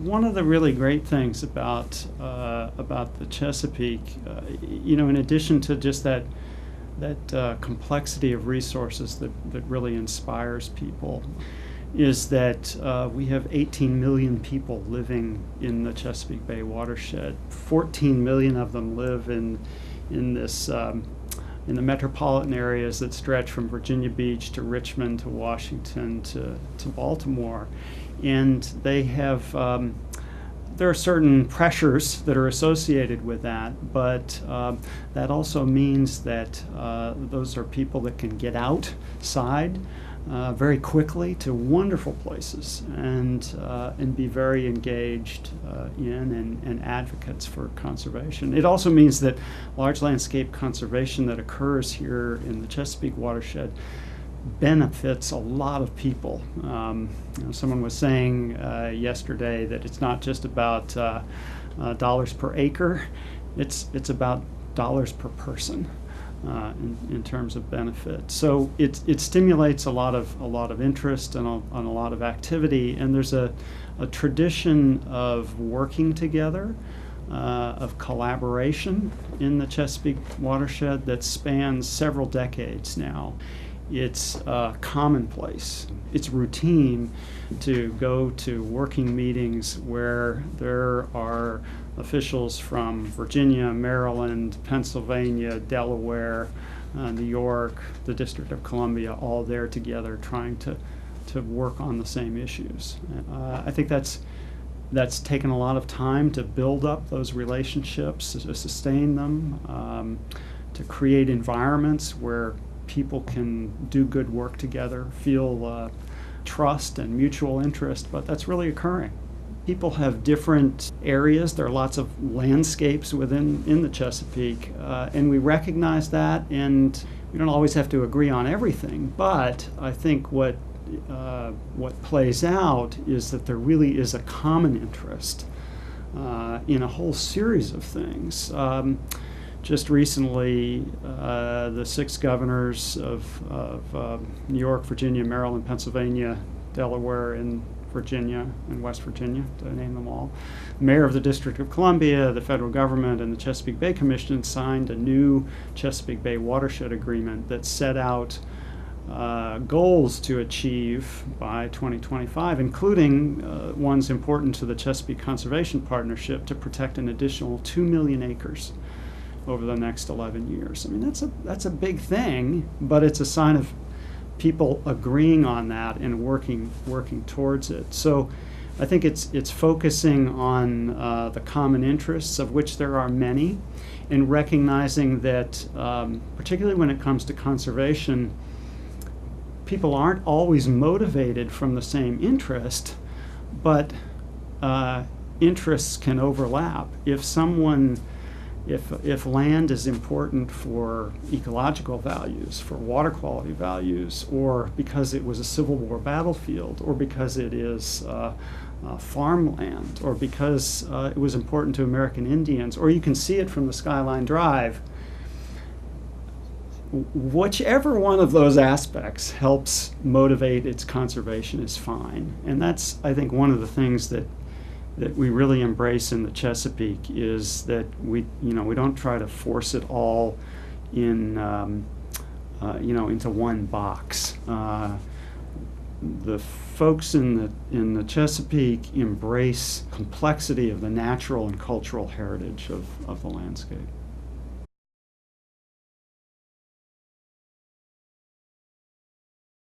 One of the really great things about the Chesapeake, in addition to just that complexity of resources that really inspires people, is that we have 18 million people living in the Chesapeake Bay watershed. 14 million of them live in the metropolitan areas that stretch from Virginia Beach to Richmond to Washington to Baltimore. And they have, there are certain pressures that are associated with that, but that also means that those are people that can get outside very quickly to wonderful places and be very engaged in and advocates for conservation. It also means that large landscape conservation that occurs here in the Chesapeake watershed benefits a lot of people. Someone was saying yesterday that it's not just about dollars per acre, it's about dollars per person. In terms of benefit, so it stimulates a lot of interest and a lot of activity, and there's a tradition of working together, of collaboration in the Chesapeake watershed that spans several decades now. It's commonplace. It's routine to go to working meetings where there are officials from Virginia, Maryland, Pennsylvania, Delaware, New York, the District of Columbia, all there together trying to work on the same issues. I think that's taken a lot of time to build up those relationships, to sustain them, to create environments where people can do good work together, feel trust and mutual interest, but that's really occurring. People have different areas. There are lots of landscapes in the Chesapeake, and we recognize that, and we don't always have to agree on everything, but I think what plays out is that there really is a common interest in a whole series of things. Just recently, the 6 governors of New York, Virginia, Maryland, Pennsylvania, Delaware, and Virginia and West Virginia, to name them all. The mayor of the District of Columbia, the federal government, and the Chesapeake Bay Commission signed a new Chesapeake Bay watershed agreement that set out goals to achieve by 2025, including ones important to the Chesapeake Conservation Partnership to protect an additional 2 million acres over the next 11 years. I mean, that's a big thing, but it's a sign of people agreeing on that and working towards it. So I think it's focusing on the common interests, of which there are many, and recognizing that particularly when it comes to conservation, people aren't always motivated from the same interest, but interests can overlap. If land is important for ecological values, for water quality values, or because it was a Civil War battlefield, or because it is farmland, or because it was important to American Indians, or you can see it from the Skyline Drive, whichever one of those aspects helps motivate its conservation is fine. And that's, I think, one of the things that we really embrace in the Chesapeake is that we don't try to force it all in into one box. The folks in the Chesapeake embrace complexity of the natural and cultural heritage of the landscape.